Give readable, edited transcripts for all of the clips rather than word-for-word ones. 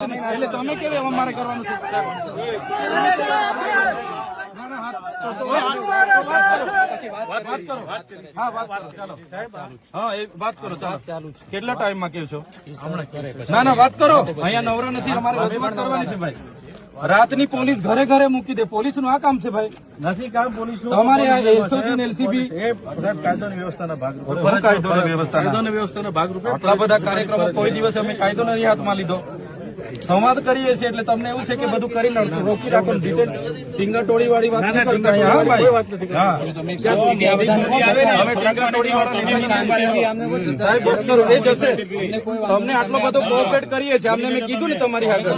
એટલે તમે કેવી અમારે કરવાનું છે? વાત કરો ચાલો. કેટલા ટાઈમમાં કેવું છો? ના વાત કરો. અહીંયા નવરા નથી, અમારે રજૂઆત કરવાની છે ભાઈ. રાતની પોલીસ ઘરે ઘરે મૂકી દે. પોલીસ નું આ કામ છે ભાઈ? નથી કામ પોલીસ તમારે એલસીબી કાયદોની વ્યવસ્થાના ભાગરૂપે કાયદોની વ્યવસ્થાના ભાગરૂપે આટલા બધા કાર્યક્રમો કોઈ દિવસ અમે કાયદો નથી હાથમાં લીધો. સંવાદ કરીએ છીએ એટલે તમને એવું છે કે બધું કરી લડતું રોકી રાખો. ટીંગા ટોળી વાળી વાત નથી કરતા. હા ભાઈ, સાહેબ વાત કરો, એ જશે. તમને આટલો બધો કોઓપરેટ કરીએ છીએ. અમને મેં કીધું ને તમારી આગળ.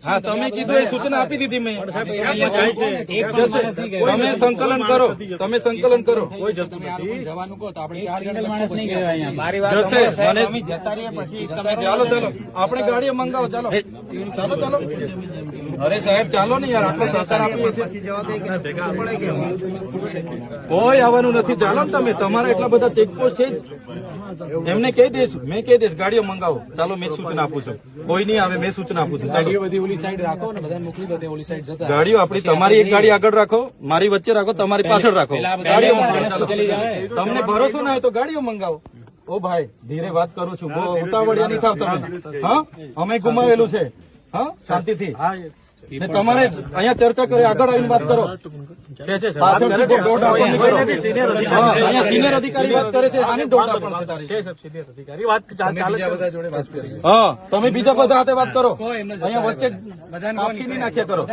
હા, તમે કીધું એ સૂચના આપી દીધી મેં. તમે સંકલન કરો, તમે સંકલન કરો. કોઈ જતું નથી. ચાલો આપણે ગાડીઓ મંગાવો. ચાલો ચાલો. અરે સાહેબ ચાલો ને યાર, આટલો સહકાર આપીએ છીએ. કોઈ આવવાનું નથી. ચાલો ને તમે. તમારા એટલા બધા ચેકપોસ્ટ છે જ. એમને કહી દઈશ, મેં કહી દઈશ ગાડીઓ મંગાવો. ચાલો મેં સૂચના આપું છું. કોઈ નહીં આવે, મેં સૂચના આપું છું. ગાડીઓ બધી ઓલી સાઈડ રાખો ને, બધા મોકલી દો. ઓલી સાઈડ જતા ગાડીઓ આપણી, તમારી એક ગાડી આગળ રાખો, મારી વચ્ચે રાખો, તમારી પાછળ રાખો. ગાડીઓ તમને ભરોસો ના હોય તો ગાડીઓ મંગાવો. ઓ ભાઈ ધીરે વાત કરું છું, બહુ ઉતાવળિયા નહીં થાવ તમે. હા, અમે ગુમાવેલું છે. હા, શાંતિથી. તમારે અહીંયા ચર્ચા કરી, આગળ આવીને વાત કરો. અહીંયા સિનિયર અધિકારી વાત કરે છે. આની દોડ આપણ છે. હા, તમે બીજા બધા હાથે વાત કરો. અહીંયા વચ્ચે આપસી નહીં નાખ્યા કરો.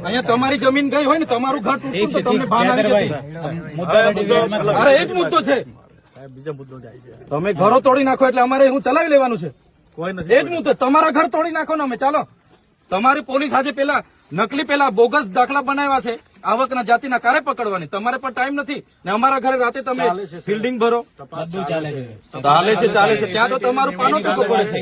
અહીંયા તમારી જમીન ગઈ હોય ને, તમારું ઘર તૂટતું તો તમને ભાન આવી જશે. અરે એ જ મુદ્દો છે. બીજા મુદ્દો જાય છે. તમે ઘરો તોડી નાખો એટલે અમારે હું ચલાવી લેવાનું છે. કોઈ નથી. એ જ મુદ્દો. તમારા ઘર તોડી નાખો ને અમે. ચાલો, તમારી પોલીસ આજે પેલા નકલી બોગસ દાખલા બનાવ્યા છે આવકના જાતિના કારે પકડવાની. તમારે પણ ટાઈમ નથી ને અમારા ઘરે રાતે તમે ફિલ્ડિંગ ભરો. ચાલે છે. ત્યાં તો તમારું પાનો ચૂકો પડે છે.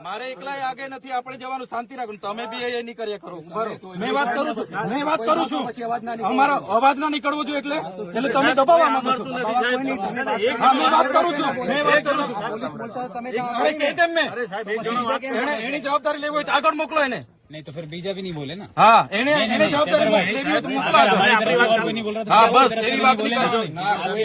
મારે એકલા આગે નથી, આપણે જવાનું. શાંતિ રાખો. તમે બી એ નહીં કર્યા કરો. મેં વાત કરું છું. અમારો અવાજ ના નીકળવો જોઈએ એટલે તમે દબાવવા માંગો છો. મેં વાત કરું છું. એની જવાબદારી લેવી હોય તો આગળ મોકલો એને. नहीं तो फिर बीजा भी नहीं बोले ना. हाँ, એને જવાબદારી લેવી હોય તો મોકલો. હા બસ એવી વાત નહીં કરવાની.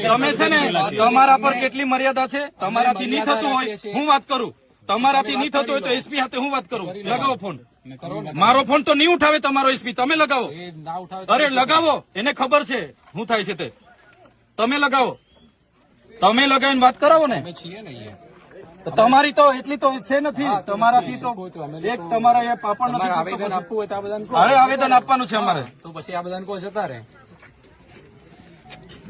તમે છે ને, તમારા પર કેટલી મર્યાદા છે. તમારાથી નહીં થતું હોય હું વાત કરું. તમારાથી નહીં થતું હોય તો એસપી સાથે હું વાત કરું. લગાવો ફોન. મારો ફોન તો નહીં ઉઠાવે તમારો એસપી. તમે લગાવો. અરે લગાવો, એને ખબર છે શું થાય છે તે. તમે લગાવો. તમે લગાવીને વાત કરાવો ને. તમારી તો એટલી તો છે નથી. તમારાથી તો એક તમારા એ પાપડ નથી. આવેદન આપવું હોય તો આવેદન હવે આવેદન આપવાનું છે અમારે. તો પછી આવેદન કો જતા રહે.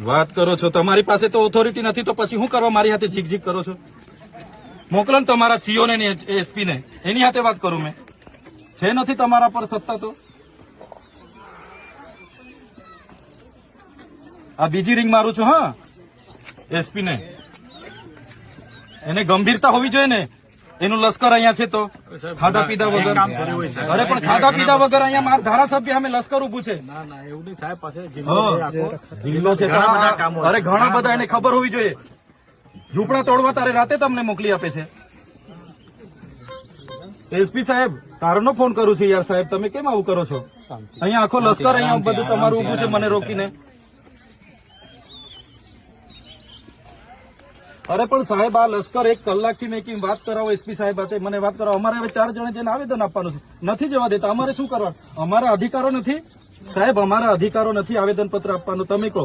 વાત કરો છો. તમારી પાસે તો ઓથોરિટી નથી તો પછી શું કરવા મારી હાથે ઝીક કરો છો? મોકલો ને તમારા સીઓ ને એસપી ને, એની હાથે વાત કરું. મેં છે નથી તમારા પર સત્તા તો. આ બીજી રિંગ મારું છું. હા, એસપી ને એને ગંભીરતા હોવી જોઈએ ને. એનું લશ્કર અહીંયા છે તો ખાધા પીધા વગર. અરે પણ ખાધા પીધા વગર અહીંયા મારા ધારાસભ્ય અમે લશ્કર ઉભું છે. ના એવું નહીં સાહેબ, પાસે જિલ્લો છે. અરે ઘણા બધા એને ખબર હોવી જોઈએ. ઝૂંપડા તોડવા તારે રાતે તમને મોકલી આપે છે. એસપી સાહેબ, તારનો ફોન કરું છું યાર. સાહેબ તમે કેમ આવું કરો છો? અહીંયા આખો લશ્કર અહીંયા બધું તમારું ઉભું છે મને રોકીને. અરે પણ સાહેબ, આ લશ્કર 1 કલાકથી મેં વાત કરાવો એસપી સાહેબ હાથે, મને વાત કરાવો. અમારે હવે 4 જણે જઈને આવેદન આપવાનું છે. નથી જવા દેતા. અમારે શું કરવાનું? અમારા અધિકારો નથી સાહેબ, અમારા અધિકારો નથી આવેદન પત્ર આપવાનું. તમે કહો,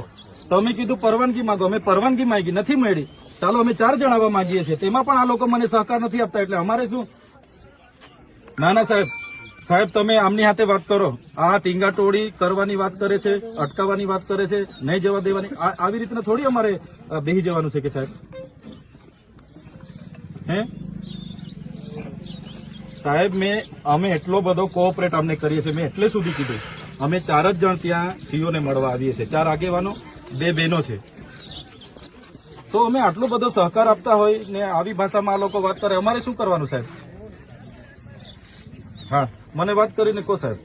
તમે કીધું પરવાનગી માંગો. અમે પરવાનગી માંગી, નથી મળી. ચાલો અમે 4 જણાવવા માંગીએ છીએ. તેમાં પણ આ લોકો મને સહકાર નથી આપતા એટલે અમારે શું? ના સાહેબ તમે આમની હાથે વાત કરો. આ ટીંગા ટોળી કરવાની વાત કરે છે, અટકાવવાની વાત કરે છે, નહીં જવા દેવાની. આવી રીતના થોડી અમારે બેસી જવાનું છે કે સાહેબ? હે સાહેબ, અમે એટલો બધો કોઓપરેટ અમને કરીએ છીએ. મેં એટલે સુધી કીધું. અમે 4 જ જણ ત્યાં સીઓ ને મળવા આવીએ છીએ. 4 આગેવાનો, 2 બહેનો છે. તો અમે આટલો બધો સહકાર આપતા હોય ને આવી ભાષામાં આ લોકો વાત કરે, અમારે શું કરવાનું સાહેબ? હા, મને વાત કરીને કહો સાહેબ.